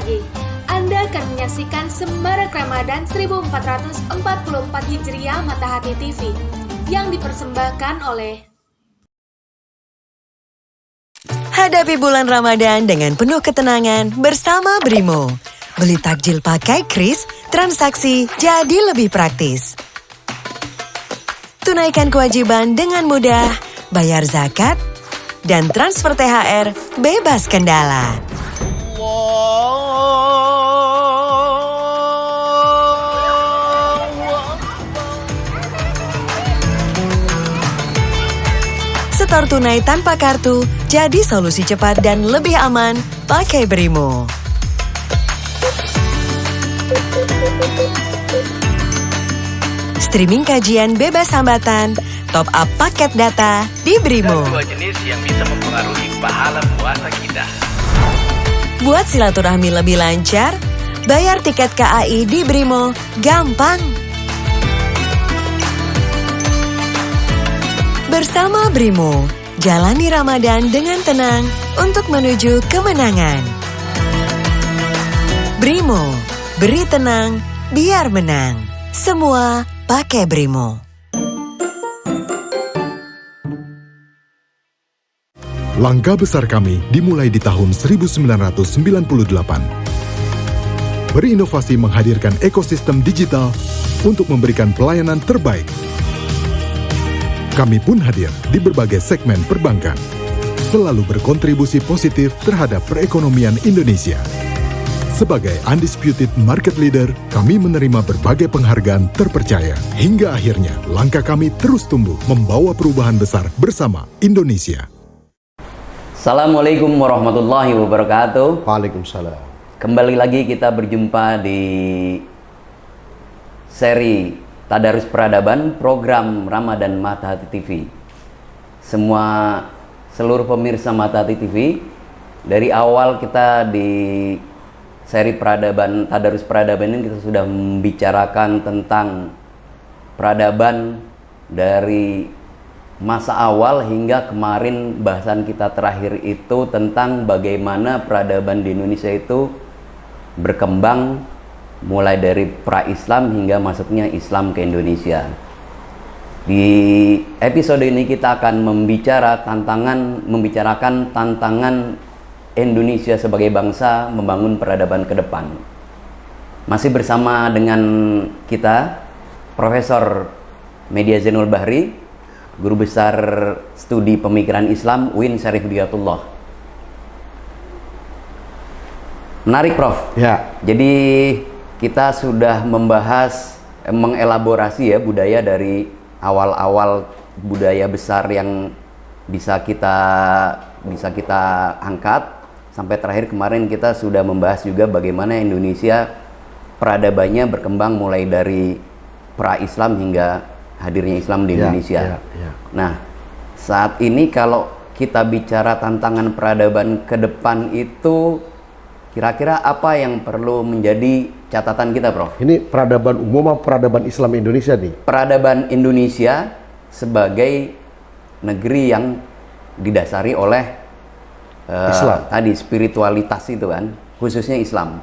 pagi. Anda akan menyaksikan Semarak Ramadan 1444 Hijriah Matahati TV yang dipersembahkan oleh Hadapi bulan Ramadan dengan penuh ketenangan bersama Brimo. Beli takjil pakai kris, transaksi jadi lebih praktis. Tunaikan kewajiban dengan mudah, bayar zakat, dan transfer THR bebas kendala. Setor tunai tanpa kartu, jadi solusi cepat dan lebih aman pakai Brimo. Streaming kajian bebas hambatan, top up paket data di Brimo. Dua jenis yang bisa mempengaruhi pahala puasa kita. Buat silaturahmi lebih lancar, bayar tiket KAI di Brimo gampang. Bersama Brimo, jalani Ramadan dengan tenang untuk menuju kemenangan. Brimo, beri tenang, biar menang. Semua pakai Brimo. Langkah besar kami dimulai di tahun 1998. Berinovasi menghadirkan ekosistem digital untuk memberikan pelayanan terbaik. Kami pun hadir di berbagai segmen perbankan, selalu berkontribusi positif terhadap perekonomian Indonesia. Sebagai undisputed market leader, kami menerima berbagai penghargaan terpercaya. Hingga akhirnya, langkah kami terus tumbuh, membawa perubahan besar bersama Indonesia. Assalamualaikum warahmatullahi wabarakatuh. Waalaikumsalam. Kembali lagi kita berjumpa di seri Tadarus Peradaban program Ramadan Matahati TV. Seluruh pemirsa Matahati TV, dari awal kita di seri peradaban Tadarus Peradaban ini kita sudah membicarakan tentang peradaban dari masa awal hingga kemarin bahasan kita terakhir itu tentang bagaimana peradaban di Indonesia itu berkembang mulai dari pra-Islam hingga masuknya Islam ke Indonesia. Di episode ini kita akan membicarakan tantangan Indonesia sebagai bangsa membangun peradaban ke depan. Masih bersama dengan kita Profesor Media Zainul Bahri, Guru Besar Studi Pemikiran Islam UIN Syarif Hidayatullah. Menarik, Prof. Ya. Jadi kita sudah mengelaborasi ya budaya dari awal-awal budaya besar yang bisa kita angkat sampai terakhir kemarin kita sudah membahas juga bagaimana Indonesia peradabannya berkembang mulai dari pra-Islam hingga hadirnya Islam di Indonesia. Nah, saat ini kalau kita bicara tantangan peradaban ke depan itu kira-kira apa yang perlu menjadi catatan kita, Prof? Ini peradaban umum atau peradaban Islam Indonesia nih? Peradaban Indonesia sebagai negeri yang didasari oleh Islam. Tadi spiritualitas itu kan, khususnya Islam.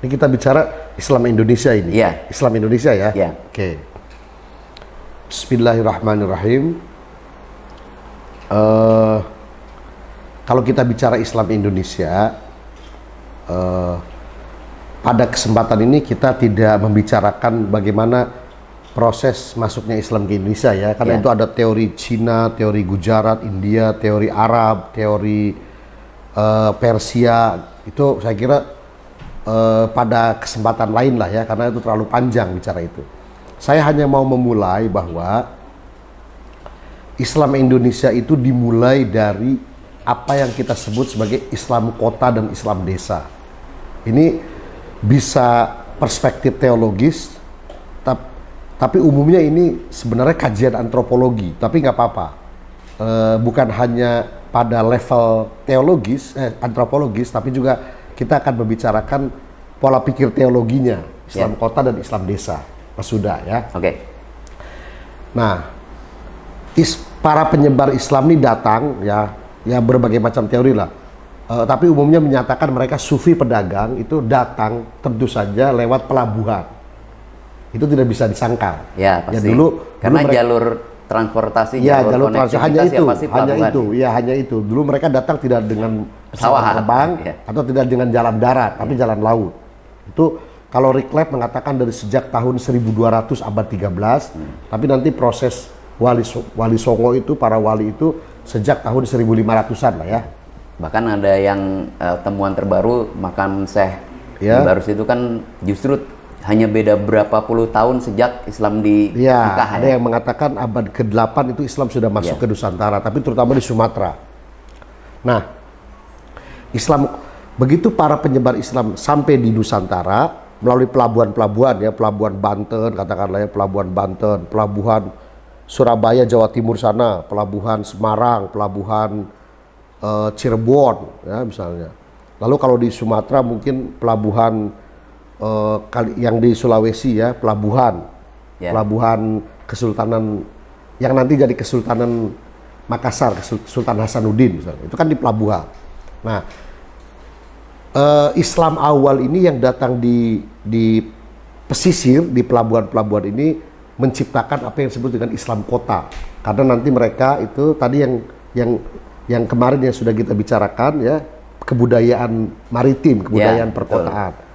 Ini kita bicara Islam Indonesia ini. Iya. Islam Indonesia ya. Iya. Oke. Bismillahirrahmanirrahim. Kalau kita bicara Islam Indonesia, pada kesempatan ini kita tidak membicarakan bagaimana proses masuknya Islam ke Indonesia ya, karena itu ada teori Cina, teori Gujarat, India, teori Arab, teori Persia. Itu saya kira pada kesempatan lain lah ya, karena itu terlalu panjang bicara itu. Saya hanya mau memulai bahwa Islam Indonesia itu dimulai dari apa yang kita sebut sebagai Islam kota dan Islam desa. Ini bisa perspektif teologis, tapi umumnya ini sebenarnya kajian antropologi, tapi nggak apa-apa. Bukan hanya pada level teologis, antropologis, tapi juga kita akan membicarakan pola pikir teologinya, Islam kota dan Islam desa. Sudah ya. Oke. Nah, para penyebar Islam ini datang ya berbagai macam teori lah. tapi umumnya menyatakan mereka sufi pedagang itu datang tentu saja lewat pelabuhan. Itu tidak bisa disangkal. Ya, pasti. Ya, dulu karena mereka, jalur transportasi, ya, jalur transportasi hanya itu, pasti hanya itu. Dulu mereka datang tidak dengan pesawat terbang ya, atau tidak dengan jalan darat, tapi jalan laut. Itu kalau Rick Lab mengatakan dari sejak tahun 1200 abad 13, tapi nanti proses Wali Songo itu, para wali itu sejak tahun 1500-an lah ya. Bahkan ada yang temuan terbaru makam Syekh Ya. di Barus itu kan justru hanya beda berapa puluh tahun sejak Islam di Mekah. Ada yang mengatakan abad ke-8 itu Islam sudah masuk ke Nusantara, tapi terutama di Sumatera. Nah, Islam begitu para penyebar Islam sampai di Nusantara melalui pelabuhan-pelabuhan ya, pelabuhan Banten katakanlah ya, pelabuhan Banten, pelabuhan Surabaya Jawa Timur sana, pelabuhan Semarang, pelabuhan Cirebon ya misalnya. Lalu kalau di Sumatera mungkin pelabuhan yang di Sulawesi ya, pelabuhan Kesultanan yang nanti jadi Kesultanan Makassar, Sultan Hasanuddin misalnya, itu kan di pelabuhan. Nah, Islam awal ini yang datang di pesisir, di pelabuhan-pelabuhan ini menciptakan apa yang disebut dengan Islam kota. Karena nanti mereka itu tadi yang kemarin yang sudah kita bicarakan ya, kebudayaan maritim, kebudayaan perkotaan.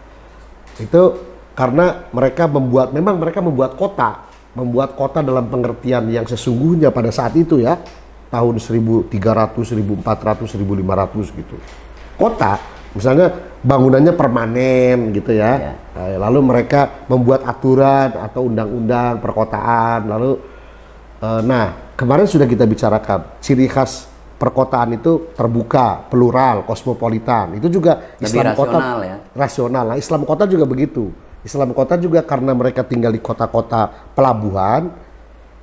Itu karena mereka membuat kota dalam pengertian yang sesungguhnya pada saat itu ya, tahun 1300, 1400, 1500 gitu. Kota, misalnya bangunannya permanen gitu ya. Lalu mereka membuat aturan atau undang-undang perkotaan. Lalu, nah kemarin sudah kita bicarakan ciri khas perkotaan itu terbuka, plural, kosmopolitan. Itu juga lebih Islam rasional, kota ya. Rasional. Nah, Islam kota juga begitu. Islam kota juga karena mereka tinggal di kota-kota pelabuhan,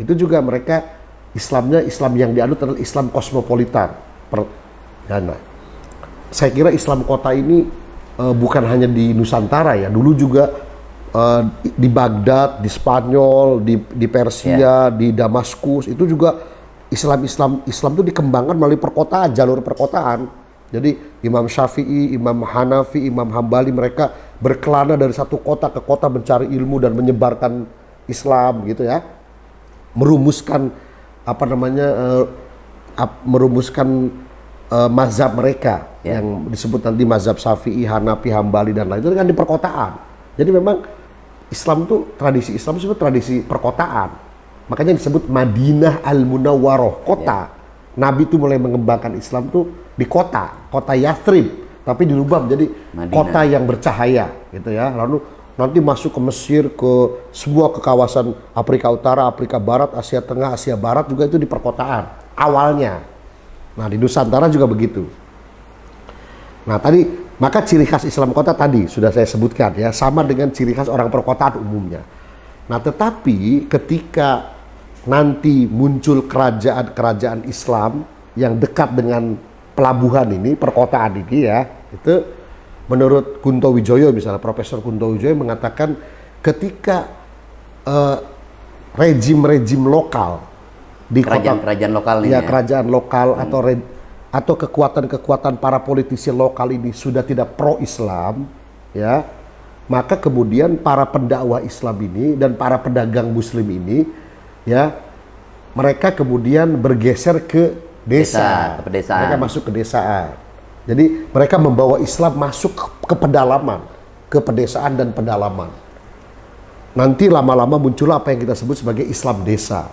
itu juga mereka Islamnya Islam yang dianut adalah Islam kosmopolitan. Nah, saya kira Islam kota ini bukan hanya di Nusantara ya. Dulu juga di Baghdad, di Spanyol, di Persia, di Damaskus itu juga Islam itu dikembangkan melalui perkotaan, jalur perkotaan. Jadi Imam Syafi'i, Imam Hanafi, Imam Hambali mereka berkelana dari satu kota ke kota mencari ilmu dan menyebarkan Islam gitu ya. Merumuskan mazhab mereka yang disebut nanti mazhab Syafi'i, Hanafi, Hambali dan lain itu kan di perkotaan. Jadi memang Islam itu tradisi Islam itu tradisi perkotaan. Makanya disebut Madinah Al-Munawwaroh, kota. Nabi itu mulai mengembangkan Islam tuh di kota Yathrib, tapi dirubah menjadi Madinah, kota yang bercahaya gitu ya. Lalu nanti masuk ke Mesir, ke semua ke kawasan Afrika Utara, Afrika Barat, Asia Tengah, Asia Barat juga itu di perkotaan awalnya. Nah, di Nusantara juga begitu. Nah, tadi maka ciri khas Islam kota tadi sudah saya sebutkan ya, sama dengan ciri khas orang perkotaan umumnya. Nah, tetapi ketika nanti muncul kerajaan Islam yang dekat dengan pelabuhan ini, perkotaan ini ya, itu menurut Kunto Wijoyo misalnya, Profesor Kunto Wijoyo mengatakan ketika rejim-rejim lokal di kerajaan lokal ini ya, kerajaan lokal atau kekuatan-kekuatan para politisi lokal ini sudah tidak pro-Islam ya, maka kemudian para pendakwah Islam ini dan para pedagang Muslim ini ya, mereka kemudian bergeser ke desa, ke pedesaan. Mereka masuk ke desaan. Jadi mereka membawa Islam masuk ke pedalaman, ke pedesaan dan pedalaman. Nanti lama-lama muncullah apa yang kita sebut sebagai Islam desa.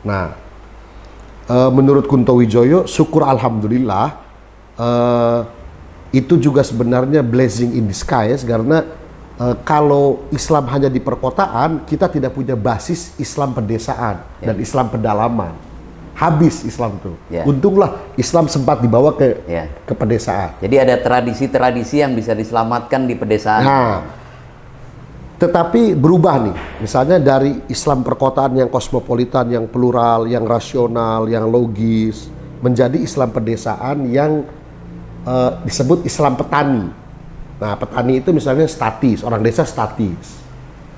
Nah, menurut Kunto Wijoyo, syukur alhamdulillah itu juga sebenarnya blessing in disguise karena kalau Islam hanya di perkotaan, kita tidak punya basis Islam pedesaan dan Islam pedalaman. Habis Islam itu. Untunglah Islam sempat dibawa ke pedesaan. Jadi ada tradisi-tradisi yang bisa diselamatkan di pedesaan. Nah, tetapi berubah nih. Misalnya dari Islam perkotaan yang kosmopolitan, yang plural, yang rasional, yang logis, menjadi Islam pedesaan yang disebut Islam petani. Nah, petani itu misalnya statis, orang desa statis.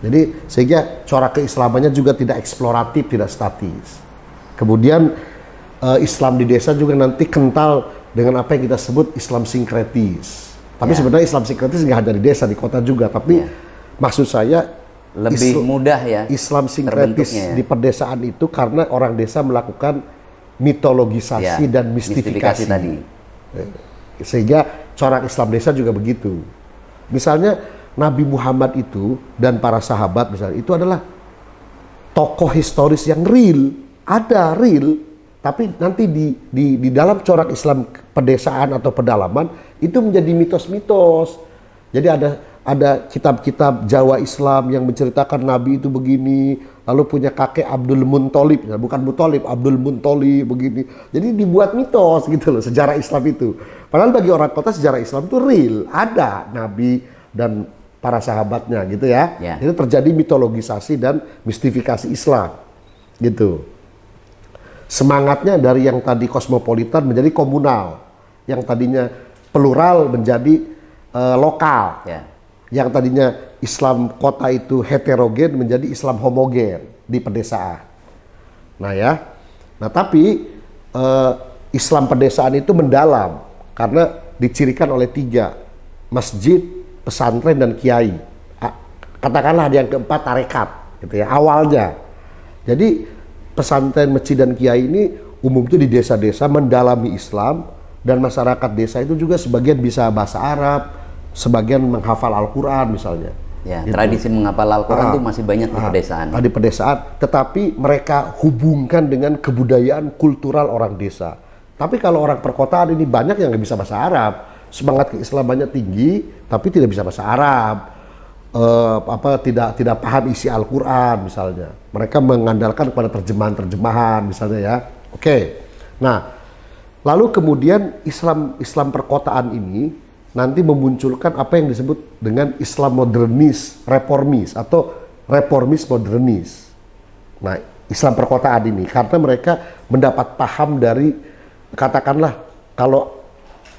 Jadi sehingga corak keislamannya juga tidak eksploratif, tidak statis. Kemudian Islam di desa juga nanti kental dengan apa yang kita sebut Islam sinkretis. Tapi sebenarnya Islam sinkretis nggak hanya di desa, di kota juga. Tapi maksud saya lebih mudah ya Islam sinkretis di pedesaan itu karena orang desa melakukan mitologisasi dan mistifikasi tadi. Sehingga corak Islam desa juga begitu. Misalnya Nabi Muhammad itu dan para sahabat misalnya itu adalah tokoh historis yang real, ada real. Tapi nanti di dalam corak Islam pedesaan atau pedalaman itu menjadi mitos-mitos. Jadi ada kitab-kitab Jawa Islam yang menceritakan Nabi itu begini, lalu punya kakek Abdul Muntholib, bukan Mutholib, Abdul Muntholib begini. Jadi dibuat mitos gitu loh sejarah Islam itu. Padahal bagi orang kota sejarah Islam itu real, ada Nabi dan para sahabatnya gitu ya. Itu terjadi mitologisasi dan mistifikasi Islam gitu. Semangatnya dari yang tadi kosmopolitan menjadi komunal, yang tadinya plural menjadi lokal, yang tadinya Islam kota itu heterogen menjadi Islam homogen di pedesaan. Nah tapi Islam pedesaan itu mendalam karena dicirikan oleh 3, masjid, pesantren dan kiai. Katakanlah yang keempat tarekat, gitu ya awalnya. Jadi pesantren, masjid dan kiai ini umumnya di desa-desa mendalami Islam, dan masyarakat desa itu juga sebagian bisa bahasa Arab, sebagian menghafal Al-Quran misalnya. Gitu. Tradisi menghafal Al-Quran itu masih banyak di pedesaan. Di pedesaan, tetapi mereka hubungkan dengan kebudayaan kultural orang desa. Tapi kalau orang perkotaan ini banyak yang nggak bisa bahasa Arab, semangat keislamannya tinggi, tapi tidak bisa bahasa Arab. Tidak paham isi Al-Quran misalnya. Mereka mengandalkan kepada terjemahan misalnya ya. Oke. Nah, lalu kemudian Islam perkotaan ini nanti memunculkan apa yang disebut dengan Islam modernis, reformis atau reformis modernis. Nah, Islam perkotaan ini karena mereka mendapat paham dari, katakanlah kalau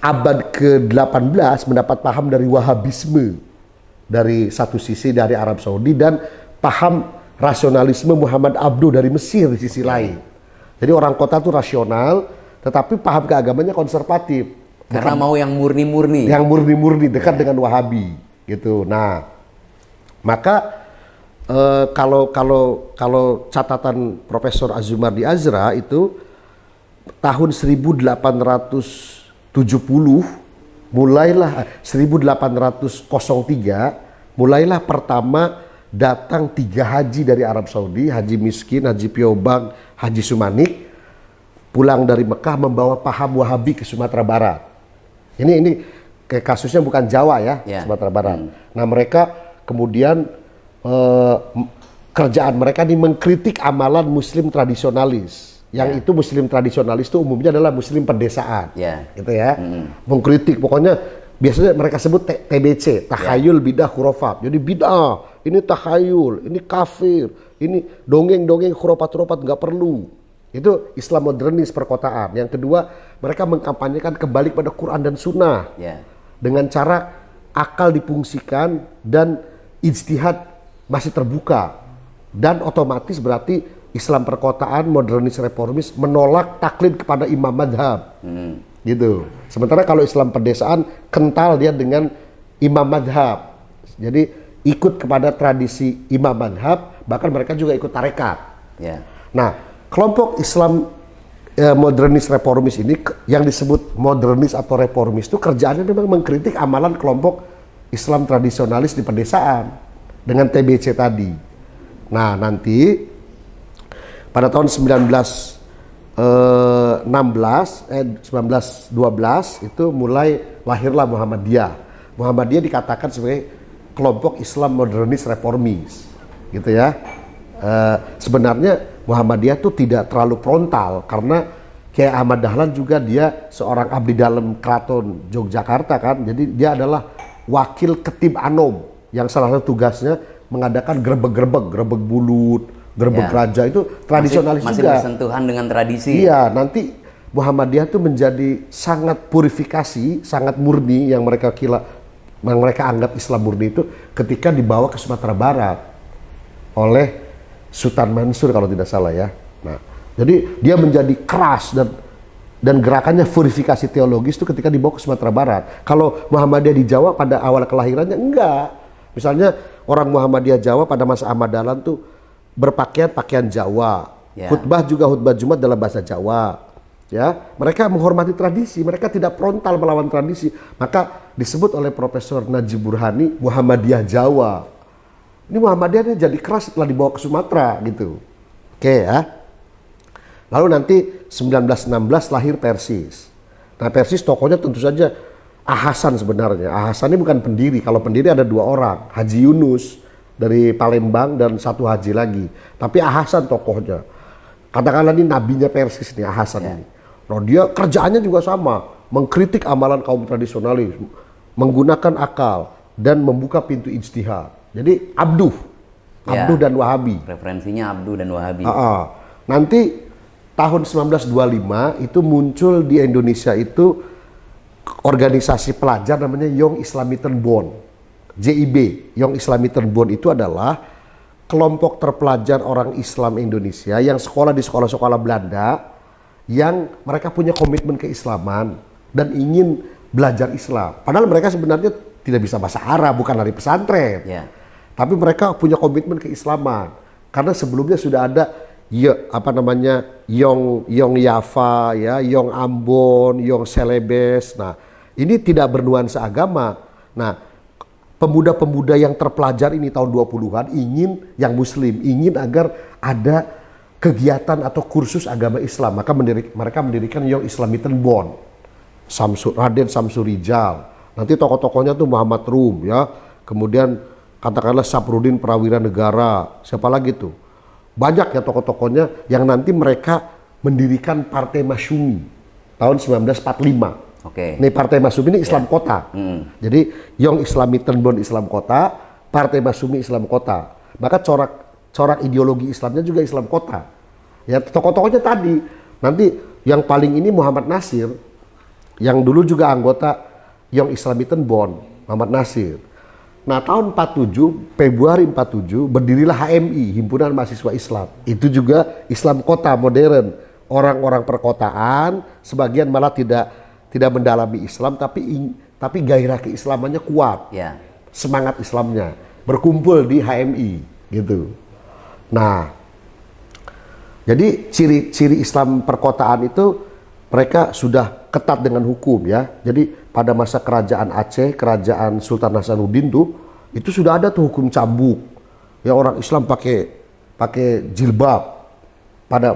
abad ke-18 mendapat paham dari Wahabisme dari satu sisi dari Arab Saudi, dan paham rasionalisme Muhammad Abduh dari Mesir di sisi lain. Jadi orang kota itu rasional, tetapi paham keagamannya konservatif. Karena mau yang murni-murni. Yang murni-murni dekat dengan Wahabi, gitu. Nah, maka kalau catatan Profesor Azumardi Azra itu tahun 1870 mulailah 1803 mulailah pertama datang 3 haji dari Arab Saudi, Haji Miskin, Haji Piobang, Haji Sumanik, pulang dari Mekah membawa paham Wahabi ke Sumatera Barat. Ini kasusnya bukan Jawa ya, Sumatera Barat. Nah mereka kemudian kerjaan mereka ini mengkritik amalan Muslim tradisionalis. Yang itu Muslim tradisionalis itu umumnya adalah Muslim pedesaan, gitu ya. Mengkritik, pokoknya biasanya mereka sebut TBC, takhayul, bidah, khurafat. Jadi bidah, ini takhayul, ini kafir, ini dongeng-dongeng, khurafat-khurafat nggak perlu. Itu Islam modernis perkotaan. Yang kedua, mereka mengkampanyekan kembali pada Quran dan Sunnah dengan cara akal difungsikan dan ijtihad masih terbuka, dan otomatis berarti Islam perkotaan, modernis reformis menolak taklid kepada imam madhab, gitu. Sementara kalau Islam pedesaan kental dia dengan imam madhab, jadi ikut kepada tradisi imam madhab, bahkan mereka juga ikut tarekat. Nah, kelompok Islam modernis reformis ini yang disebut modernis atau reformis itu kerjaannya memang mengkritik amalan kelompok Islam tradisionalis di pedesaan dengan TBC tadi. Nah, nanti pada tahun 1912 itu mulai lahirlah Muhammadiyah. Muhammadiyah dikatakan sebagai kelompok Islam modernis reformis, gitu ya. Sebenarnya Muhammadiyah itu tidak terlalu frontal karena Kiai Ahmad Dahlan juga dia seorang abdi dalam Keraton Yogyakarta kan. Jadi dia adalah wakil Ketib Anom yang salah satu tugasnya mengadakan grebek bulut, gerbek raja, itu tradisionalis masih juga. bersentuhan dengan tradisi. Iya, nanti Muhammadiyah itu menjadi sangat purifikasi, sangat murni yang mereka anggap Islam murni itu ketika dibawa ke Sumatera Barat oleh Sultan Mansur kalau tidak salah ya. Nah, jadi dia menjadi keras dan dan gerakannya verifikasi teologis itu ketika dibawa ke Sumatera Barat. Kalau Muhammadiyah di Jawa pada awal kelahirannya enggak. Misalnya orang Muhammadiyah Jawa pada masa Ahmad Dahlan tuh berpakaian pakaian Jawa. Khutbah juga khutbah Jumat dalam bahasa Jawa. Ya, mereka menghormati tradisi, mereka tidak frontal melawan tradisi. Maka disebut oleh Profesor Najib Burhani Muhammadiyah Jawa. Ini Muhammadiyah ini jadi keras setelah dibawa ke Sumatera gitu. Oke ya. Lalu nanti 1916 lahir Persis. Nah Persis tokohnya tentu saja Ahasan sebenarnya. Ahasan ini bukan pendiri. Kalau pendiri ada 2 orang. Haji Yunus dari Palembang dan satu haji lagi. Tapi Ahasan tokohnya. Katakanlah ini nabinya Persis nih Ahasan ini. Nah, dia kerjaannya juga sama. Mengkritik amalan kaum tradisionalis. Menggunakan akal. Dan membuka pintu ijtihad. Jadi Abduh dan Wahabi. Referensinya Abduh dan Wahabi. Nanti tahun 1925 itu muncul di Indonesia itu organisasi pelajar namanya Young Islamiten Bond, JIB. Young Islamiten Bond itu adalah kelompok terpelajar orang Islam Indonesia yang sekolah di sekolah-sekolah Belanda, yang mereka punya komitmen keislaman dan ingin belajar Islam. Padahal mereka sebenarnya tidak bisa bahasa Arab, bukan dari pesantren. Tapi mereka punya komitmen keislaman karena sebelumnya sudah ada Yong Yafa, ya, Yong Ambon, Yong Celebes. Nah, ini tidak bernuansa agama. Nah, pemuda-pemuda yang terpelajar ini tahun 20-an yang muslim ingin agar ada kegiatan atau kursus agama Islam. Maka mereka mendirikan Yong Islamiten Bond. Raden Samsurijal. Nanti tokoh-tokohnya tuh Muhammad Rum, ya. Kemudian katakanlah Saprudin Prawira Negara. Siapa lagi tuh? Banyak ya tokoh-tokohnya yang nanti mereka mendirikan Partai Masyumi tahun 1945. Nih Partai Masyumi ini Islam Kota. Jadi Young Islamiten Bond Islam Kota, Partai Masyumi Islam Kota. Maka corak ideologi Islamnya juga Islam Kota. Ya tokoh-tokohnya tadi. Nanti yang paling ini Muhammad Nasir, yang dulu juga anggota Young Islamiten Bond, Muhammad Nasir. Nah tahun 47, Februari 47 berdirilah HMI, Himpunan Mahasiswa Islam. Itu juga Islam kota modern. Orang-orang perkotaan, sebagian malah tidak mendalami Islam, tapi gairah keislamannya kuat. Semangat Islamnya berkumpul di HMI gitu. Nah, jadi ciri-ciri Islam perkotaan itu mereka sudah ketat dengan hukum ya. Jadi pada masa kerajaan Aceh, kerajaan Sultan Hasanuddin tuh, itu sudah ada tuh hukum cambuk. Ya orang Islam pakai jilbab.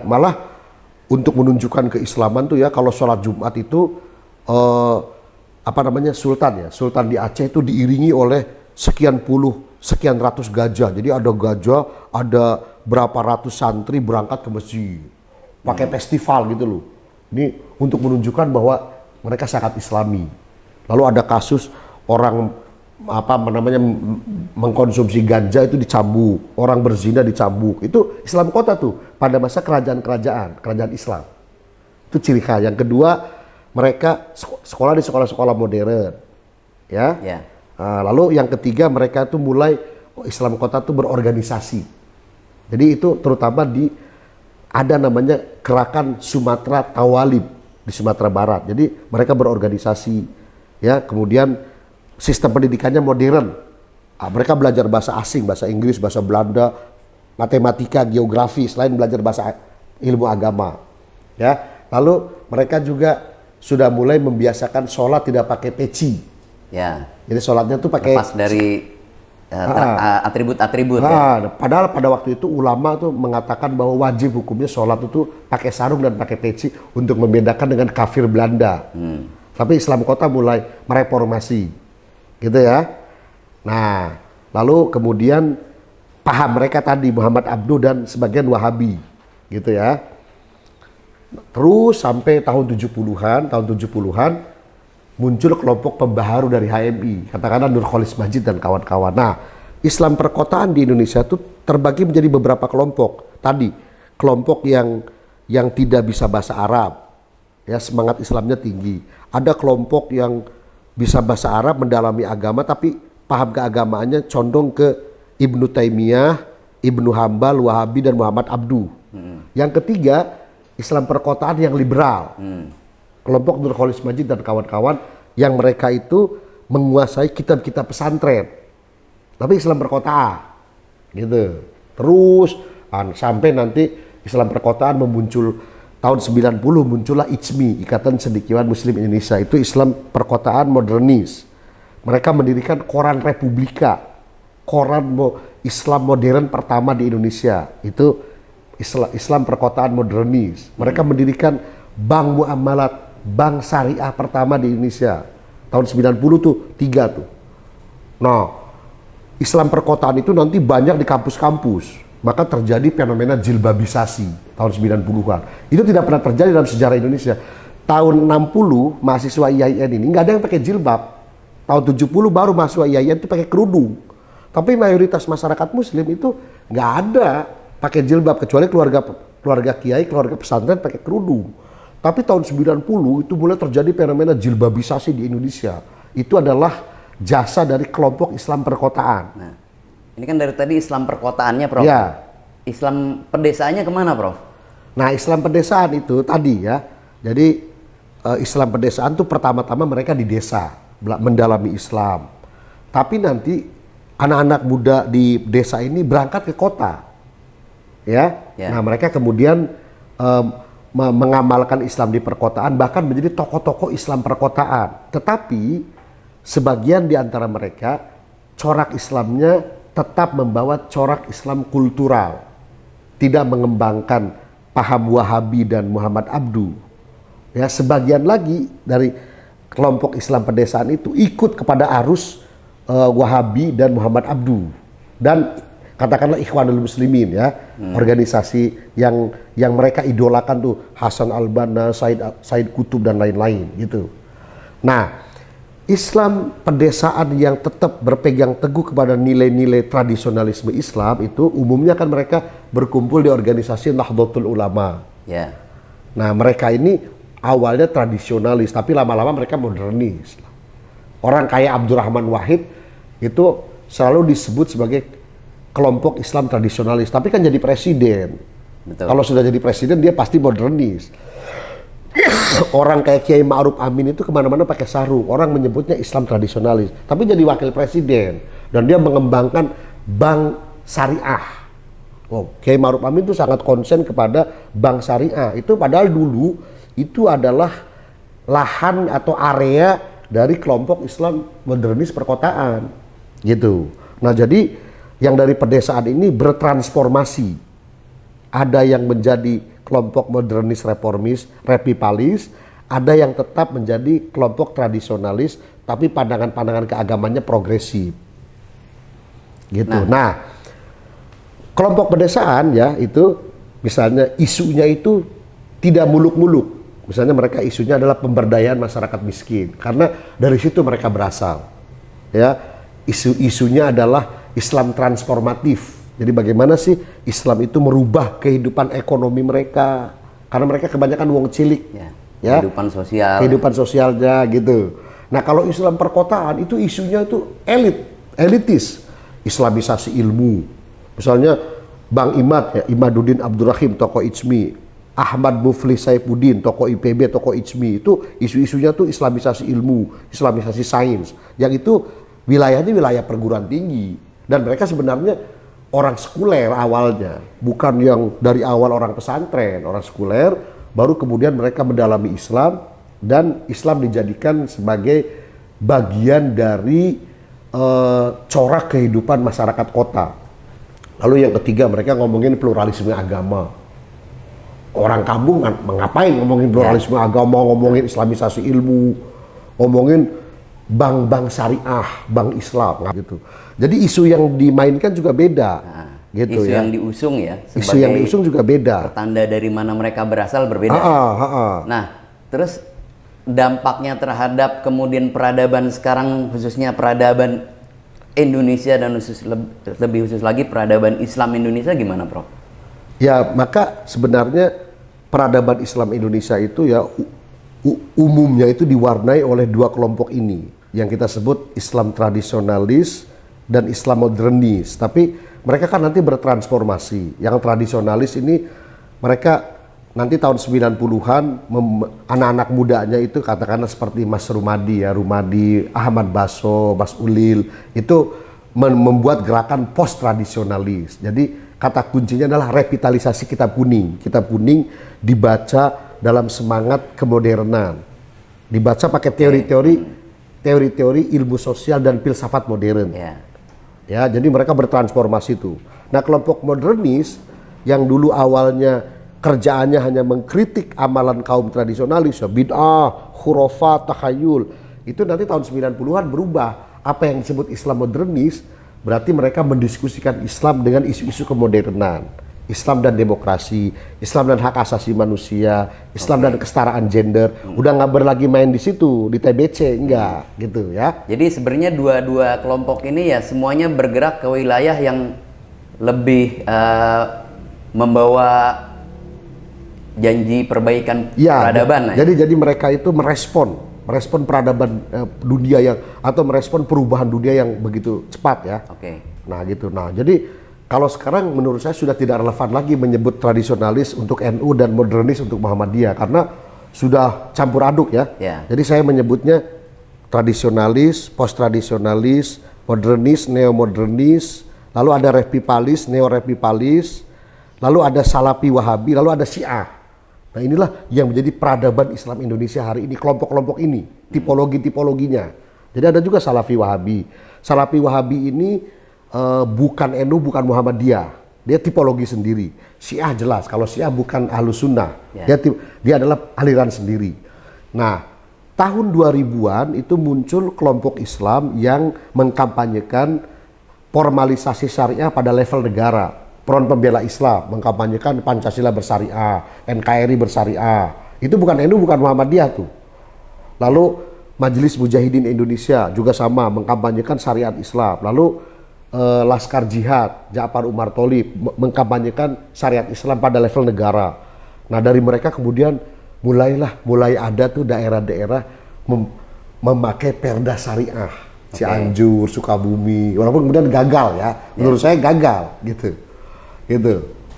Malah untuk menunjukkan keislaman tuh ya, kalau sholat Jumat itu Sultan di Aceh itu diiringi oleh sekian ratus gajah. Jadi ada gajah, ada berapa ratus santri berangkat ke masjid. Pakai festival gitu loh. Ini untuk menunjukkan bahwa mereka sangat Islami. Lalu ada kasus orang mengkonsumsi ganja itu dicambuk, orang berzina dicambuk. Itu Islam kota tuh pada masa kerajaan Islam. Itu ciri khas. Yang kedua, mereka sekolah di sekolah-sekolah modern. Ya. Lalu yang ketiga, mereka tuh mulai Islam kota tuh berorganisasi. Jadi itu terutama ada namanya gerakan Sumatera Tawalib di Sumatera Barat. Jadi mereka berorganisasi. Ya, kemudian sistem pendidikannya modern. Mereka belajar bahasa asing, bahasa Inggris, bahasa Belanda, matematika, geografi, selain belajar bahasa ilmu agama. Ya, lalu mereka juga sudah mulai membiasakan sholat tidak pakai peci. Ya. Jadi sholatnya tuh pakai lepas dari atribut-atribut. Padahal pada waktu itu ulama tuh mengatakan bahwa wajib hukumnya sholat itu pakai sarung dan pakai peci untuk membedakan dengan kafir Belanda. Tapi Islam kota mulai mereformasi, gitu ya. Nah, lalu kemudian paham mereka tadi Muhammad Abduh dan sebagian Wahabi, gitu ya. Terus sampai tahun 70-an muncul kelompok pembaharu dari HMI, katakanlah Nurholis Majid dan kawan-kawan. Nah, Islam perkotaan di Indonesia itu terbagi menjadi beberapa kelompok. Tadi kelompok yang tidak bisa bahasa Arab, ya semangat Islamnya tinggi. Ada kelompok yang bisa bahasa Arab, mendalami agama, tapi paham keagamaannya condong ke Ibnu Taimiyah, Ibnu Hambal, Wahabi, dan Muhammad Abduh. Yang ketiga, Islam perkotaan yang liberal. kelompok Nur Khalis Majid dan kawan-kawan yang mereka itu menguasai kitab-kitab pesantren, tapi Islam perkotaan, gitu. Terus sampai nanti Islam perkotaan memuncul tahun 90 muncullah ICMI, Ikatan Cendekiawan Muslim Indonesia. Itu Islam perkotaan modernis. Mereka mendirikan Koran Republika, koran Islam modern pertama di Indonesia. Itu Islam perkotaan modernis. Mereka mendirikan Bank Muamalat, bank syariah pertama di Indonesia. Tahun 90 tuh, 3 tuh. Nah, Islam perkotaan itu nanti banyak di kampus-kampus. Maka terjadi fenomena jilbabisasi tahun 90-an. Itu tidak pernah terjadi dalam sejarah Indonesia. Tahun 60, mahasiswa IAIN ini nggak ada yang pakai jilbab. Tahun 70 baru mahasiswa IAIN itu pakai kerudung. Tapi mayoritas masyarakat muslim itu nggak ada pakai jilbab, kecuali keluarga kiai, keluarga pesantren pakai kerudung. Tapi tahun 90 itu mulai terjadi fenomena jilbabisasi di Indonesia. Itu adalah jasa dari kelompok Islam perkotaan. Nah, ini kan dari tadi Islam perkotaannya, Prof. Ya. Islam pedesaannya kemana, Prof? Nah, Islam pedesaan itu tadi ya. Jadi Islam pedesaan itu pertama-tama mereka di desa, mendalami Islam. Tapi nanti anak-anak muda di desa ini berangkat ke kota. Ya. Nah, mereka kemudian mengamalkan Islam di perkotaan, bahkan menjadi tokoh-tokoh Islam perkotaan. Tetapi sebagian di antara mereka corak Islamnya tetap membawa corak Islam kultural, tidak mengembangkan paham Wahabi dan Muhammad Abdu. Ya, sebagian lagi dari kelompok Islam pedesaan itu ikut kepada arus Wahabi dan Muhammad Abdu, dan katakanlah Ikhwanul Muslimin ya, organisasi yang mereka idolakan tuh, Hasan Al-Banna, Said Qutb dan lain-lain gitu. Nah, Islam pedesaan yang tetap berpegang teguh kepada nilai-nilai tradisionalisme Islam itu umumnya kan mereka berkumpul di organisasi Nahdlatul Ulama. Ya. Nah, mereka ini awalnya tradisionalis, tapi lama-lama mereka modernis. Orang kayak Abdurrahman Wahid itu selalu disebut sebagai kelompok Islam tradisionalis, tapi kan jadi presiden. Betul. Kalau sudah jadi presiden dia pasti modernis. Orang kayak Kiai Ma'ruf Amin itu kemana-mana pakai sarung, orang menyebutnya Islam tradisionalis, tapi jadi wakil presiden dan dia mengembangkan bank syariah. Oh, Kiai Ma'ruf Amin itu sangat konsen kepada bank syariah. Itu padahal dulu itu adalah lahan atau area dari kelompok Islam modernis perkotaan, gitu. Nah, jadi yang dari pedesaan ini bertransformasi. Ada yang menjadi kelompok modernis reformis, revivalis, ada yang tetap menjadi kelompok tradisionalis, tapi pandangan-pandangan keagamannya progresif. Gitu. Nah, kelompok pedesaan ya itu misalnya isunya itu tidak muluk-muluk. Misalnya mereka isunya adalah pemberdayaan masyarakat miskin, karena dari situ mereka berasal. Ya, isu-isunya adalah Islam transformatif. Jadi bagaimana sih Islam itu merubah kehidupan ekonomi mereka? Karena mereka kebanyakan wong cilik. Ya. Kehidupan sosial. Kehidupan sosialnya gitu. Nah, kalau Islam perkotaan itu isunya itu elitis. Islamisasi ilmu. Misalnya Bang Imad, ya, Imaduddin Abdurrahim, tokoh ICMI. Ahmad Mufli Saifuddin, tokoh IPB, tokoh ICMI. Itu isu-isunya tuh islamisasi ilmu, islamisasi sains. Yang itu wilayahnya wilayah perguruan tinggi. Dan mereka sebenarnya orang sekuler awalnya, bukan yang dari awal orang pesantren, orang sekuler, baru kemudian mereka mendalami Islam, dan Islam dijadikan sebagai bagian dari corak kehidupan masyarakat kota. Lalu yang ketiga, mereka ngomongin pluralisme agama. Orang kampung kan ngapain ngomongin pluralisme agama, ngomongin islamisasi ilmu, ngomongin bank-bank syariah, bank Islam gitu. Jadi isu yang dimainkan juga beda. Nah, gitu isu ya. yang diusung ya. Isu yang diusung juga beda. Pertanda dari mana mereka berasal berbeda. Nah, terus dampaknya terhadap kemudian peradaban sekarang, khususnya peradaban Indonesia dan lebih khusus lagi peradaban Islam Indonesia gimana, Prof? Ya, maka sebenarnya peradaban Islam Indonesia itu ya umumnya itu diwarnai oleh dua kelompok ini yang kita sebut Islam tradisionalis dan Islam modernis. Tapi mereka kan nanti bertransformasi. Yang tradisionalis ini mereka nanti tahun 90-an anak-anak mudanya itu katakanlah seperti Mas Rumadi ya, Rumadi, Ahmad Baso, Mas Ulil itu membuat gerakan post tradisionalis. Jadi kata kuncinya adalah revitalisasi kitab kuning. Kitab kuning dibaca dalam semangat kemodernan. Dibaca pakai teori-teori ilmu sosial dan filsafat modern. Ya, jadi mereka bertransformasi itu. Nah, kelompok modernis yang dulu awalnya kerjaannya hanya mengkritik amalan kaum tradisionalis, ya, bid'ah, khurafat, takhayul, itu nanti tahun 90-an berubah. Apa yang disebut Islam modernis, berarti mereka mendiskusikan Islam dengan isu-isu kemodernan. Islam dan demokrasi, Islam dan hak asasi manusia, Islam dan kesetaraan gender. Udah nggak berlagi main di situ, di TBC, enggak, gitu ya. Jadi sebenarnya dua kelompok ini ya semuanya bergerak ke wilayah yang lebih membawa janji perbaikan peradaban. Jadi mereka itu merespon peradaban dunia yang atau merespon perubahan dunia yang begitu cepat ya. Nah gitu. Nah jadi kalau sekarang menurut saya sudah tidak relevan lagi menyebut tradisionalis untuk NU dan modernis untuk Muhammadiyah karena sudah campur aduk ya. Jadi saya menyebutnya tradisionalis, post tradisionalis, modernis, neomodernis, lalu ada revivalis, neo-revivalis, lalu ada salafi wahabi, lalu ada syiah. Nah inilah yang menjadi peradaban Islam Indonesia hari ini, kelompok-kelompok ini, tipologi-tipologinya. Jadi ada juga salafi wahabi. Salafi wahabi ini bukan NU, bukan Muhammadiyah. Dia tipologi sendiri. Syiah jelas, kalau Syiah bukan Ahlus Sunnah. Dia adalah aliran sendiri. Nah, tahun 2000-an itu muncul kelompok Islam yang mengkampanyekan formalisasi syariah pada level negara. Front Pembela Islam mengkampanyekan Pancasila bersyariah, NKRI bersyariah. Itu bukan NU, bukan Muhammadiyah tuh. Lalu Majelis Mujahidin Indonesia juga sama mengkampanyekan syariat Islam. Lalu Laskar Jihad, Ja'far Umar Tholib mengkampanyekan syariat Islam pada level negara. Nah dari mereka kemudian mulai ada tuh daerah-daerah memakai perda syariah. Cianjur, Sukabumi, walaupun kemudian gagal ya. Menurut saya gagal gitu.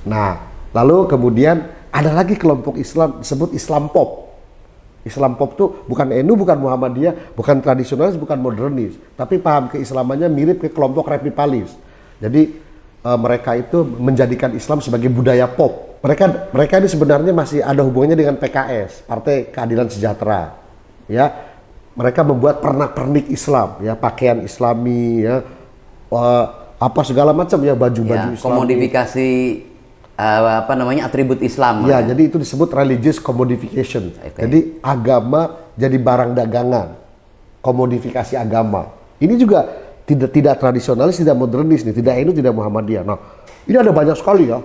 Nah lalu kemudian ada lagi kelompok Islam disebut Islam Pop. Islam Pop tuh bukan NU, bukan Muhammadiyah, bukan tradisionalis, bukan modernis, tapi paham keislamannya mirip ke kelompok revivalis. Jadi mereka itu menjadikan Islam sebagai budaya pop. Mereka ini sebenarnya masih ada hubungannya dengan PKS, Partai Keadilan Sejahtera. Ya, mereka membuat pernak-pernik Islam, ya pakaian Islami, ya apa segala macam ya baju-baju Islami. Komodifikasi atribut Islam. Ya, jadi itu disebut religious commodification. Jadi agama jadi barang dagangan, komodifikasi agama. Ini juga tidak tradisionalis, tidak modernis nih, tidak NU, tidak Muhammadiyah. Nah, ini ada banyak sekali ya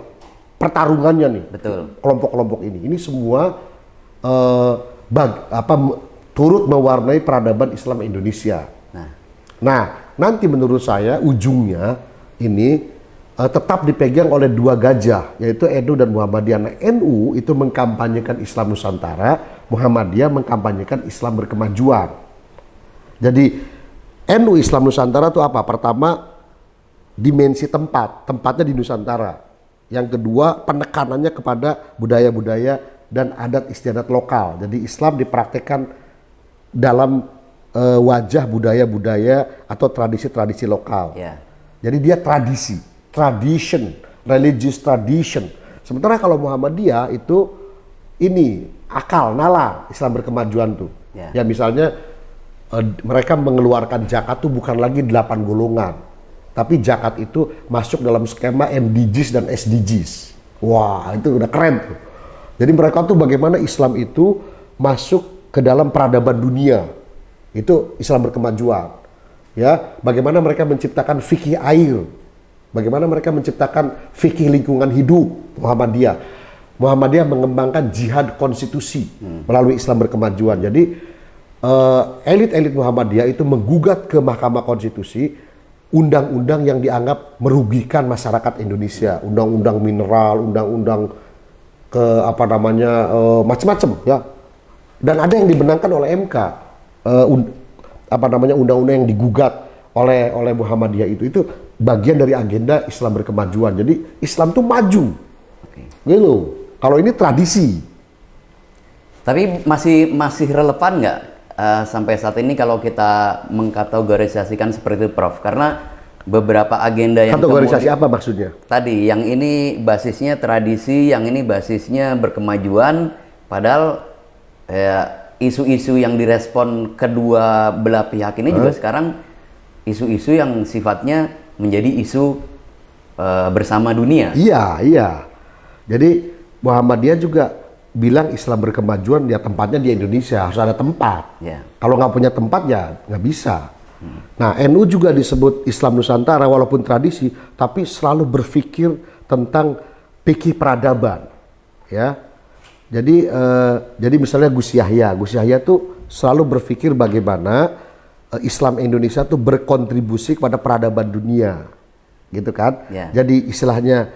pertarungannya nih. Betul. Kelompok-kelompok ini semua turut mewarnai peradaban Islam Indonesia. Nah, nanti menurut saya ujungnya ini tetap dipegang oleh dua gajah, yaitu NU dan Muhammadiyah. Nah, NU itu mengkampanyekan Islam Nusantara, Muhammadiyah mengkampanyekan Islam berkemajuan. Jadi NU Islam Nusantara itu apa? Pertama, dimensi tempatnya di Nusantara. Yang kedua, penekanannya kepada budaya-budaya dan adat istiadat lokal. Jadi Islam dipraktekkan dalam wajah budaya-budaya atau tradisi-tradisi lokal. Jadi dia tradition, religious tradition. Sementara kalau Muhammadiyah itu ini akal, nalar, Islam berkemajuan tuh. Ya misalnya mereka mengeluarkan zakat tuh bukan lagi 8 golongan, tapi zakat itu masuk dalam skema MDGs dan SDGs. Wah, itu udah keren tuh. Jadi mereka tuh bagaimana Islam itu masuk ke dalam peradaban dunia. Itu Islam berkemajuan. Ya, bagaimana mereka menciptakan fikih air. Bagaimana mereka menciptakan fikih lingkungan hidup. Muhammadiyah mengembangkan jihad konstitusi melalui Islam berkemajuan. Jadi elit-elit Muhammadiyah itu menggugat ke Mahkamah Konstitusi undang-undang yang dianggap merugikan masyarakat Indonesia, undang-undang mineral, undang-undang macam-macam ya. Dan ada yang dibenangkan oleh MK, undang-undang yang digugat oleh Muhammadiyah itu bagian dari agenda Islam berkemajuan. Jadi Islam tuh maju, gitu. Kalau ini tradisi. Tapi masih relevan nggak sampai saat ini kalau kita mengkategorisasikan seperti itu, Prof? Karena beberapa agenda yang Kategorisasi apa maksudnya? tadi, yang ini basisnya tradisi, yang ini basisnya berkemajuan, padahal isu-isu yang direspon kedua belah pihak ini juga sekarang isu-isu yang sifatnya menjadi isu bersama dunia. Iya. Jadi Muhammadiyah juga bilang Islam berkemajuan, ya tempatnya di Indonesia, harus ada tempat. Ya. Kalau nggak punya tempat ya nggak bisa. Nah, NU juga disebut Islam Nusantara walaupun tradisi, tapi selalu berpikir tentang fikih peradaban, ya. Jadi misalnya Gus Yahya tuh selalu berpikir bagaimana Islam Indonesia tuh berkontribusi kepada peradaban dunia, gitu kan? Ya. Jadi istilahnya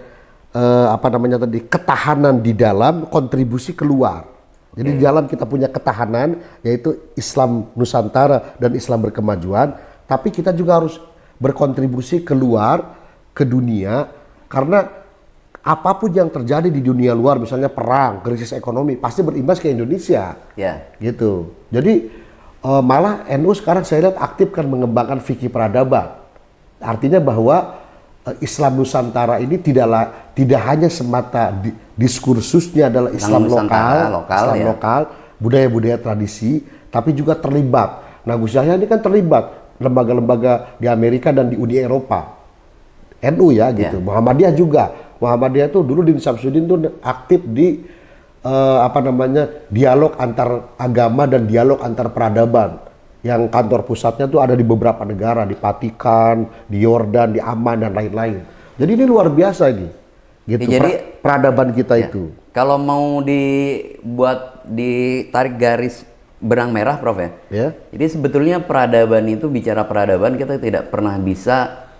ketahanan di dalam, kontribusi keluar. Jadi di dalam kita punya ketahanan, yaitu Islam Nusantara dan Islam berkemajuan, tapi kita juga harus berkontribusi keluar ke dunia, karena apapun yang terjadi di dunia luar, misalnya perang, krisis ekonomi, pasti berimbas ke Indonesia. Ya. Gitu. Jadi malah NU sekarang saya lihat aktif kan mengembangkan fikih peradaban. Artinya bahwa Islam Nusantara ini tidak hanya semata diskursusnya adalah Islam lokal, budaya-budaya tradisi, tapi juga terlibat. Nah, Gus Yahya ini kan terlibat lembaga-lembaga di Amerika dan di Uni Eropa. NU ya gitu. Yeah. Muhammadiyah juga. Muhammadiyah tuh dulu Din Samsudin tuh aktif di dialog antar agama dan dialog antar peradaban. Yang kantor pusatnya tuh ada di beberapa negara, di Vatikan, di Yordan, di Amman dan lain-lain. Jadi ini luar biasa ini. Gitu. Ya, jadi peradaban kita itu. Kalau mau ditarik garis benang merah, Prof ya. Ya. Jadi sebetulnya peradaban itu, bicara peradaban, kita tidak pernah bisa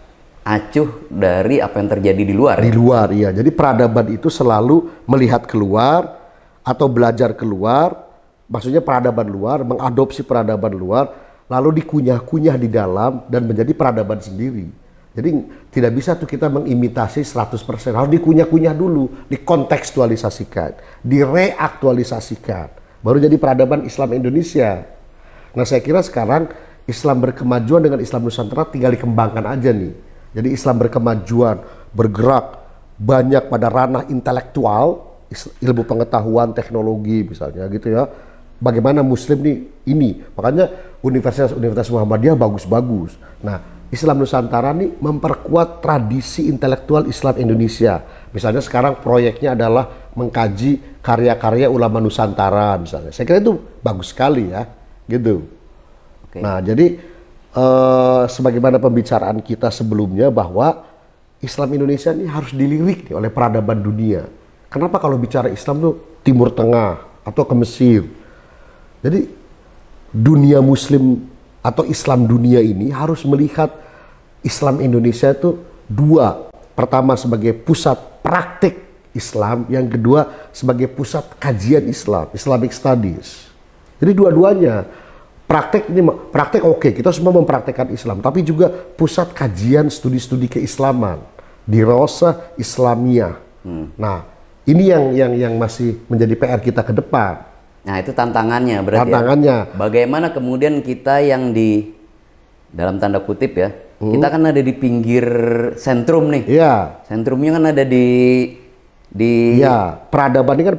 acuh dari apa yang terjadi di luar. Di luar, iya. Jadi peradaban itu selalu melihat keluar atau belajar keluar. Maksudnya peradaban luar, mengadopsi peradaban luar, lalu dikunyah-kunyah di dalam dan menjadi peradaban sendiri. Jadi tidak bisa tuh kita mengimitasi 100%, harus dikunyah-kunyah dulu, dikontekstualisasikan, direaktualisasikan, baru jadi peradaban Islam Indonesia. Nah, saya kira sekarang Islam berkemajuan dengan Islam Nusantara tinggal dikembangkan aja nih. Jadi Islam berkemajuan, bergerak banyak pada ranah intelektual, ilmu pengetahuan, teknologi misalnya gitu ya. Bagaimana Muslim ini, makanya Universitas Muhammadiyah bagus-bagus. Nah, Islam Nusantara nih memperkuat tradisi intelektual Islam Indonesia. Misalnya sekarang proyeknya adalah mengkaji karya-karya ulama Nusantara misalnya. Saya kira itu bagus sekali ya, gitu. Oke. Nah, jadi sebagaimana pembicaraan kita sebelumnya bahwa Islam Indonesia ini harus dilirik nih oleh peradaban dunia. Kenapa kalau bicara Islam tuh Timur Tengah atau ke Mesir? Jadi dunia Muslim atau Islam dunia ini harus melihat Islam Indonesia itu dua. Pertama sebagai pusat praktik Islam, yang kedua sebagai pusat kajian Islam, Islamic Studies. Jadi dua-duanya. Praktek oke, kita semua mempraktekkan Islam, tapi juga pusat kajian studi-studi keislaman, dirasah Islamiyah. Nah, ini yang masih menjadi PR kita ke depan. Nah, itu tantangannya berarti. Tantangannya. Ya? Bagaimana kemudian kita yang di dalam tanda kutip ya, kita kan ada di pinggir sentrum nih. Iya. Sentrumnya kan ada di iya, peradaban ini kan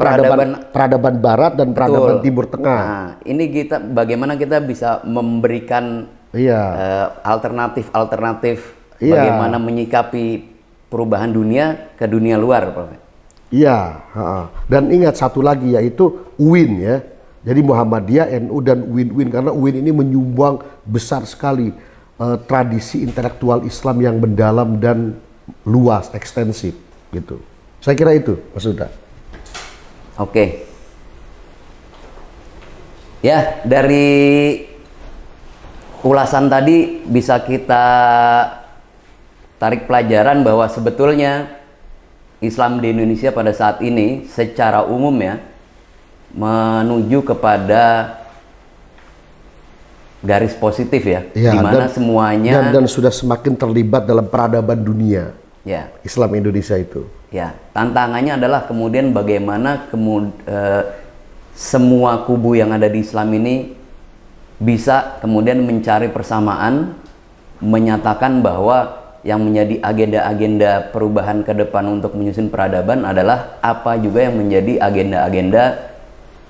peradaban barat dan peradaban timur tengah. Nah, ini bagaimana kita bisa memberikan alternatif bagaimana menyikapi perubahan dunia ke dunia luar, Prof. Iya, dan ingat satu lagi yaitu UIN ya. Jadi Muhammadiyah, NU dan UIN karena UIN ini menyumbang besar sekali tradisi intelektual Islam yang mendalam dan luas, ekstensif gitu. Saya kira itu, Mas Huda. Oke. Ya, dari ulasan tadi bisa kita tarik pelajaran bahwa sebetulnya Islam di Indonesia pada saat ini secara umum ya menuju kepada garis positif ya, di mana semuanya dan sudah semakin terlibat dalam peradaban dunia. Ya. Islam Indonesia itu. Ya, tantangannya adalah kemudian bagaimana semua kubu yang ada di Islam ini bisa kemudian mencari persamaan, menyatakan bahwa yang menjadi agenda-agenda perubahan ke depan untuk menyusun peradaban adalah apa juga yang menjadi agenda-agenda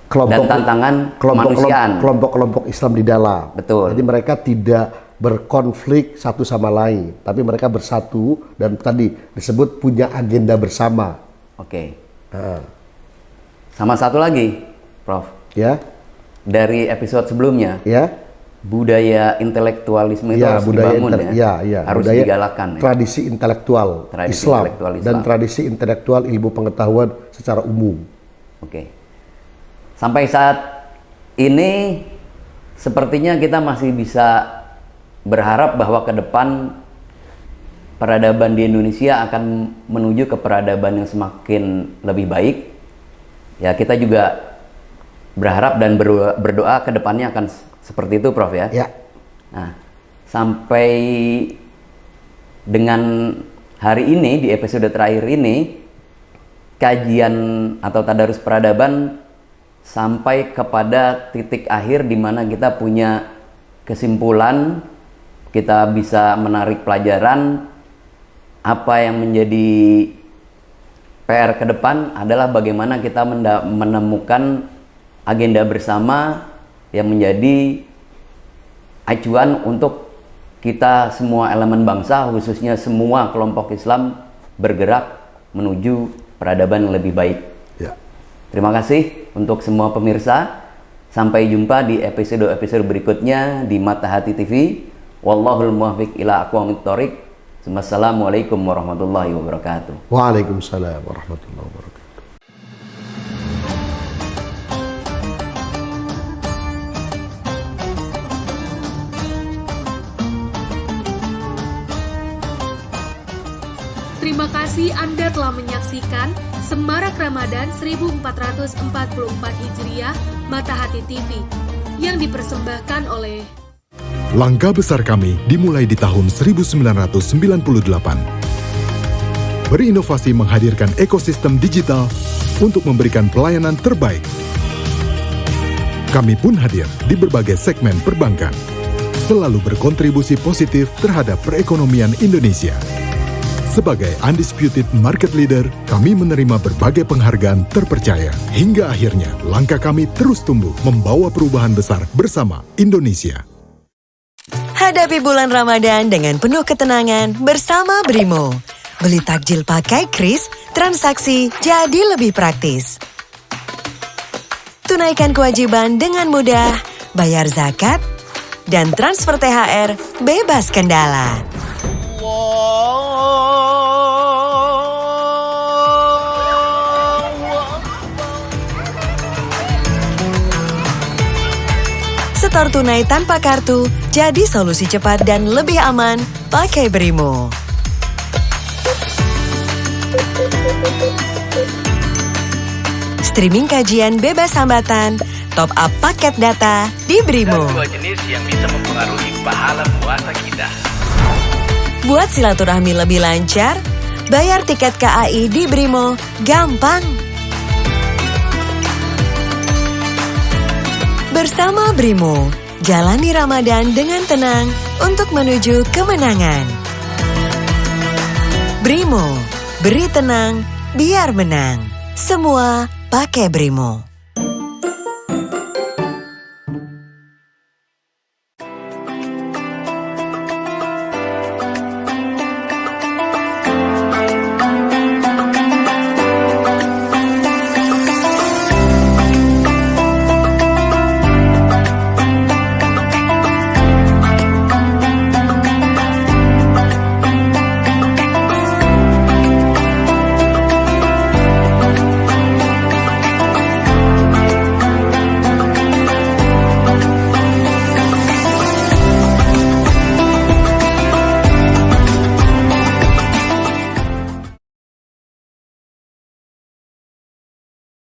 dan tantangan kemanusiaan. Kelompok-kelompok Islam di dalam. Betul. Jadi mereka tidak berkonflik satu sama lain, tapi mereka bersatu dan tadi disebut punya agenda bersama. Oke. Sama satu lagi, Prof. Ya. Dari episode sebelumnya. Ya. Budaya intelektualisme itu harus dibangun harus budaya digalakkan. Tradisi intelektual Islam dan tradisi intelektual ilmu pengetahuan secara umum. Oke. Sampai saat ini sepertinya kita masih bisa berharap bahwa ke depan peradaban di Indonesia akan menuju ke peradaban yang semakin lebih baik. Ya, kita juga berharap dan berdoa ke depannya akan seperti itu, Prof, ya? Ya. Nah, sampai dengan hari ini, di episode terakhir ini, kajian atau tadarus peradaban sampai kepada titik akhir di mana kita punya kesimpulan, kita bisa menarik pelajaran. Apa yang menjadi PR ke depan adalah bagaimana kita menemukan agenda bersama yang menjadi acuan untuk kita semua elemen bangsa, khususnya semua kelompok Islam bergerak menuju peradaban yang lebih baik. Ya. Terima kasih untuk semua pemirsa. Sampai jumpa di episode-episode berikutnya di Mata Hati TV. Wallahul muwaffiq ila aqwamit thoriq. Wassalamualaikum warahmatullahi wabarakatuh. Waalaikumsalam warahmatullahi wabarakatuh. Terima kasih Anda telah menyaksikan Semarak Ramadan 1444 Hijriah Mata Hati TV yang dipersembahkan oleh Langkah besar kami dimulai di tahun 1998. Berinovasi menghadirkan ekosistem digital untuk memberikan pelayanan terbaik. Kami pun hadir di berbagai segmen perbankan, selalu berkontribusi positif terhadap perekonomian Indonesia. Sebagai undisputed market leader, kami menerima berbagai penghargaan terpercaya. Hingga akhirnya, langkah kami terus tumbuh, membawa perubahan besar bersama Indonesia. Hadapi bulan Ramadan dengan penuh ketenangan bersama Brimo. Beli takjil pakai kris, transaksi jadi lebih praktis. Tunaikan kewajiban dengan mudah, bayar zakat, dan transfer THR bebas kendala. Setor tunai tanpa kartu, jadi solusi cepat dan lebih aman pakai Brimo. Streaming kajian bebas hambatan, top up paket data di Brimo. Dua jenis yang bisa mempengaruhi pahala puasa kita. Buat silaturahmi lebih lancar, bayar tiket KAI di Brimo gampang. Bersama Brimo, jalani Ramadan dengan tenang untuk menuju kemenangan. Brimo, beri tenang, biar menang. Semua pakai Brimo.